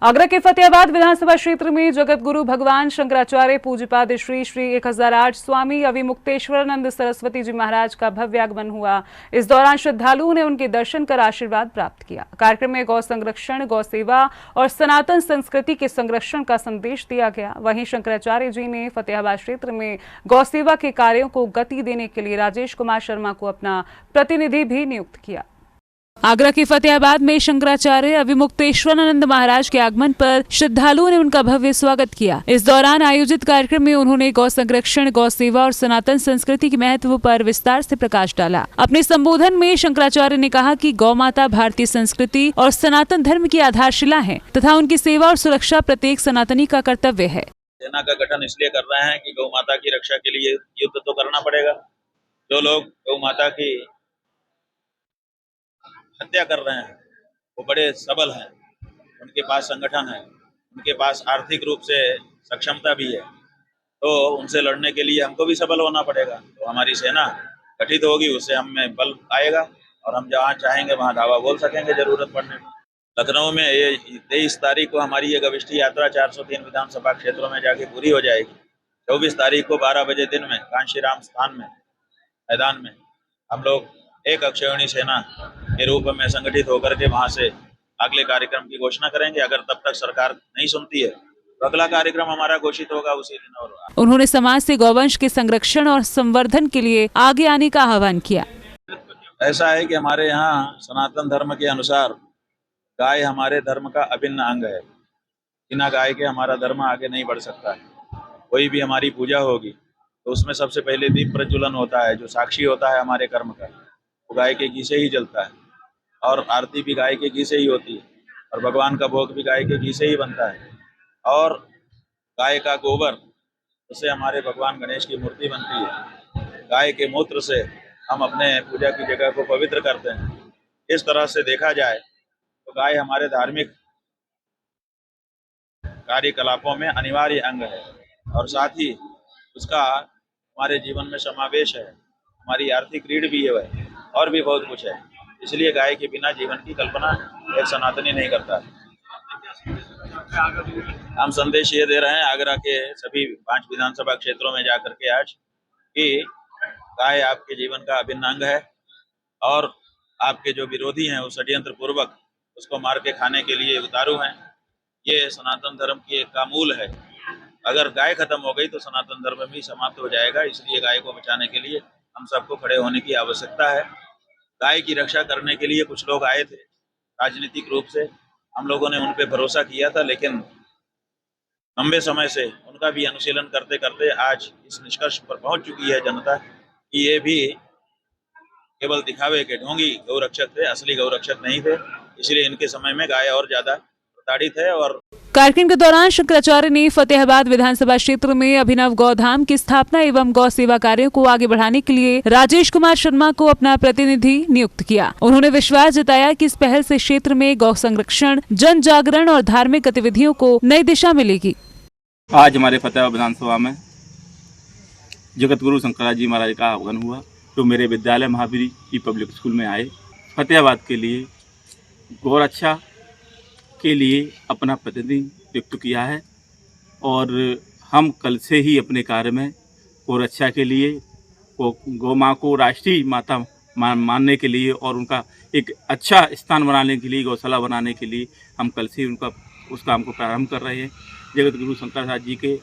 आगरा के फतेहाबाद विधानसभा क्षेत्र में जगत गुरु भगवान शंकराचार्य पूज्यपाद श्री श्री 1008 स्वामी अविमुक्तेश्वरानंद सरस्वती जी महाराज का भव्य आगमन हुआ। इस दौरान श्रद्धालुओं ने उनके दर्शन कर आशीर्वाद प्राप्त किया। कार्यक्रम में गौ संरक्षण, गौ सेवा और सनातन संस्कृति के संरक्षण का संदेश दिया गया। वहीं शंकराचार्य जी ने फतेहाबाद क्षेत्र में गौ सेवा के कार्यों को गति देने के लिए राजेश कुमार शर्मा को अपना प्रतिनिधि भी नियुक्त किया। आगरा के फतेहाबाद में शंकराचार्य अविमुक्तेश्वरानंद महाराज के आगमन पर श्रद्धालुओं ने उनका भव्य स्वागत किया। इस दौरान आयोजित कार्यक्रम में उन्होंने गौ संरक्षण, गौ सेवा और सनातन संस्कृति के महत्व पर विस्तार से प्रकाश डाला। अपने संबोधन में शंकराचार्य ने कहा कि गौ माता भारतीय संस्कृति और सनातन धर्म की आधारशिला है तथा उनकी सेवा और सुरक्षा प्रत्येक सनातनी का कर्तव्य है। सेना का गठन इसलिए कर रहे हैं कि गौ माता की रक्षा के लिए युद्ध तो करना पड़ेगा। जो लोग गौ माता की हत्या कर रहे हैं वो बड़े सबल हैं, उनके पास संगठन है, उनके पास आर्थिक रूप से सक्षमता भी है, तो उनसे लड़ने के लिए हमको भी सबल होना पड़ेगा। तो हमारी सेना गठित होगी, उससे हमें बल आएगा और हम जहाँ चाहेंगे वहाँ धावा बोल सकेंगे जरूरत पड़ने में। लखनऊ में ये 23 तारीख को हमारी ये गविष्टि यात्रा 403 विधानसभा क्षेत्रों में जाके पूरी हो जाएगी। 24 तारीख को 12 बजे दिन में कांशी राम स्थान में मैदान में हम लोग एक अक्षौहिणी सेना के रूप में संगठित होकर के वहां से अगले कार्यक्रम की घोषणा करेंगे। अगर तब तक सरकार नहीं सुनती है तो अगला कार्यक्रम हमारा घोषित होगा उसी दिन। और उन्होंने समाज से गौवंश के संरक्षण और संवर्धन के लिए आगे आने का आह्वान किया। ऐसा है कि हमारे यहाँ सनातन धर्म के अनुसार गाय हमारे धर्म का अभिन्न अंग है। बिना गाय के हमारा धर्म आगे नहीं बढ़ सकता है। कोई भी हमारी पूजा होगी तो उसमें सबसे पहले दीप प्रज्वलन होता है, जो साक्षी होता है हमारे कर्म का, वो गाय के घी से ही जलता है। और आरती भी गाय के घी से ही होती है और भगवान का भोग भी गाय के घी से ही बनता है। और गाय का गोबर, उससे हमारे भगवान गणेश की मूर्ति बनती है। गाय के मूत्र से हम अपने पूजा की जगह को पवित्र करते हैं। इस तरह से देखा जाए तो गाय हमारे धार्मिक कार्यकलापों में अनिवार्य अंग है और साथ ही उसका हमारे जीवन में समावेश है। हमारी आर्थिक रीढ़ भी है वह, और भी बहुत कुछ है। इसलिए गाय के बिना जीवन की कल्पना एक सनातनी नहीं करता। हम संदेश ये दे रहे हैं आगरा के सभी 5 विधानसभा क्षेत्रों में जाकर के आज कि गाय आपके जीवन का अभिन्न अंग है और आपके जो विरोधी हैं वो षड्यंत्र पूर्वक उसको मार के खाने के लिए उतारू हैं। ये सनातन धर्म की एक का मूल है। अगर गाय खत्म हो गई तो सनातन धर्म भी समाप्त हो जाएगा। इसलिए गाय को बचाने के लिए हम सबको खड़े होने की आवश्यकता है। गाय की रक्षा करने के लिए कुछ लोग आए थे राजनीतिक रूप से, हम लोगों ने उन पे भरोसा किया था, लेकिन लंबे समय से उनका भी अनुशीलन करते करते आज इस निष्कर्ष पर पहुंच चुकी है जनता कि ये भी केवल दिखावे के ढोंगी गौरक्षक थे, असली गौरक्षक नहीं थे। इसलिए इनके समय में गाय और ज्यादा प्रताड़ित है। और कार्यक्रम के दौरान शंकराचार्य ने फतेहाबाद विधानसभा क्षेत्र में अभिनव गौधाम की स्थापना एवं गौ सेवा कार्यों को आगे बढ़ाने के लिए राजेश कुमार शर्मा को अपना प्रतिनिधि नियुक्त किया। उन्होंने विश्वास जताया कि इस पहल से क्षेत्र में गौ संरक्षण, जन जागरण और धार्मिक गतिविधियों को नई दिशा मिलेगी। आज हमारे फतेहाबाद विधानसभा में जगत गुरु शंकराचार्य जी महाराज का आगमन हुआ, जो मेरे विद्यालय महावीर पब्लिक स्कूल में आए। फतेहाबाद के लिए गौरक्षा के लिए अपना प्रतिनिधि नियुक्त किया है और हम कल से ही अपने कार्य में गौरक्षा के लिए, गौ माँ को राष्ट्रीय माता मानने के लिए और उनका एक अच्छा स्थान बनाने के लिए, गौशाला बनाने के लिए हम कल से उस काम को प्रारंभ कर रहे हैं। जगत गुरु शंकराचार्य जी के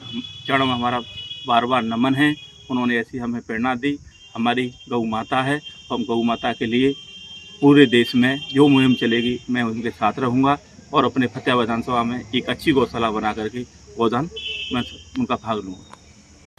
चरण में हमारा बार बार नमन है। उन्होंने ऐसी हमें प्रेरणा दी। हमारी गौ माता है, हम गौ माता के लिए पूरे देश में जो मुहिम चलेगी मैं उनके साथ रहूँगा और अपने फतेहाबाद विधानसभा में एक अच्छी गौशाला बना करके गोदान मैं उनका भाग लूँगा।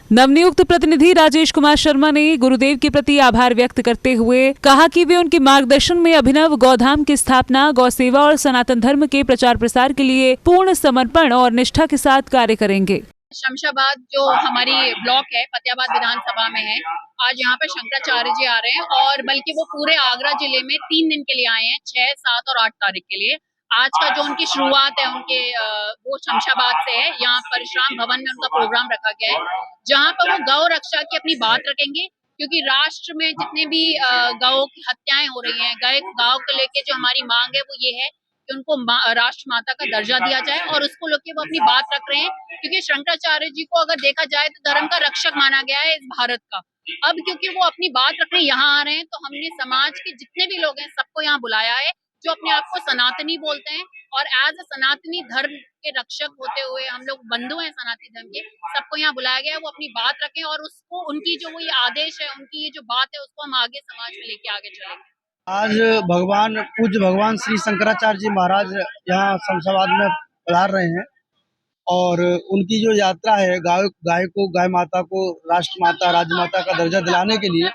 नवनियुक्त प्रतिनिधि राजेश कुमार शर्मा ने गुरुदेव के प्रति आभार व्यक्त करते हुए कहा कि वे उनके मार्गदर्शन में अभिनव गौधाम की स्थापना, गौ सेवा और सनातन धर्म के प्रचार प्रसार के लिए पूर्ण समर्पण और निष्ठा के साथ कार्य करेंगे। शमशाबाद जो हमारी ब्लॉक है फतेहाबाद विधानसभा में है, आज यहाँ पे शंकराचार्य जी आ रहे हैं और बल्कि वो पूरे आगरा जिले में 3 दिन के लिए आए हैं, 6, 7 और 8 तारीख के लिए। आज का जो उनकी शुरुआत है उनके वो शमशाबाद से है। यहाँ परशुराम भवन में उनका प्रोग्राम रखा गया है, जहाँ पर वो गौ रक्षा की अपनी बात रखेंगे, क्योंकि राष्ट्र में जितने भी गौ की हत्याएं हो रही हैं, गाय को लेके जो हमारी मांग है वो ये है कि उनको राष्ट्र माता का दर्जा दिया जाए, और उसको लेके वो अपनी बात रख रहे हैं, क्योंकि शंकराचार्य जी को अगर देखा जाए तो धर्म का रक्षक माना गया है इस भारत का। अब क्योंकि वो अपनी बात रखने यहाँ आ रहे हैं, तो हमने समाज के जितने भी लोग हैं सबको यहाँ बुलाया है, जो अपने आप को सनातनी बोलते हैं, और एज अ सनातनी धर्म के रक्षक होते हुए हम लोग बंधु हैं सनातनी धर्म के, सबको यहाँ बुलाया गया है। वो अपनी बात रखें, और उसको उनकी जो वो ये आदेश है, उनकी ये जो बात है, उसको हम आगे समाज में लेके आगे चलेंगे। आज पूज्य भगवान श्री शंकराचार्य जी महाराज यहाँ शमशाबाद में पधार रहे हैं, और उनकी जो यात्रा है गाय माता को राष्ट्र माता राजमाता का दर्जा दिलाने के लिए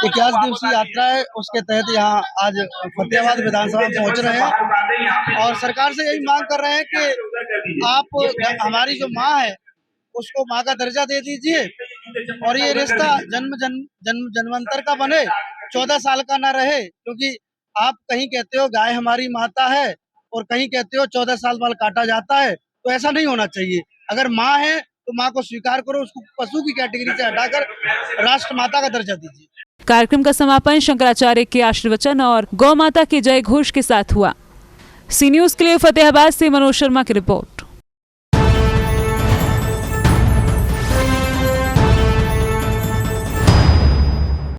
21 दिवसीय यात्रा है। उसके तहत यहाँ आज फतेहाबाद विधानसभा में पहुंच रहे हैं, और सरकार से यही मांग कर रहे हैं कि आप हमारी जो माँ है उसको माँ का दर्जा दे दीजिए, और ये रिश्ता जन्मांतर का बने, 14 साल का ना रहे। क्योंकि आप कहीं कहते हो गाय हमारी माता है, और कहीं कहते हो 14 साल बाल काटा जाता है, तो ऐसा नहीं होना चाहिए। अगर माँ है तो माँ को स्वीकार करो, उसको पशु की कैटेगरी से हटाकर राष्ट्र माता का दर्जा दीजिए। कार्यक्रम का समापन शंकराचार्य के आशीर्वचन और गौ माता के जय घोष के साथ हुआ। सी न्यूज़ के लिए फतेहाबाद से मनोज शर्मा की रिपोर्ट।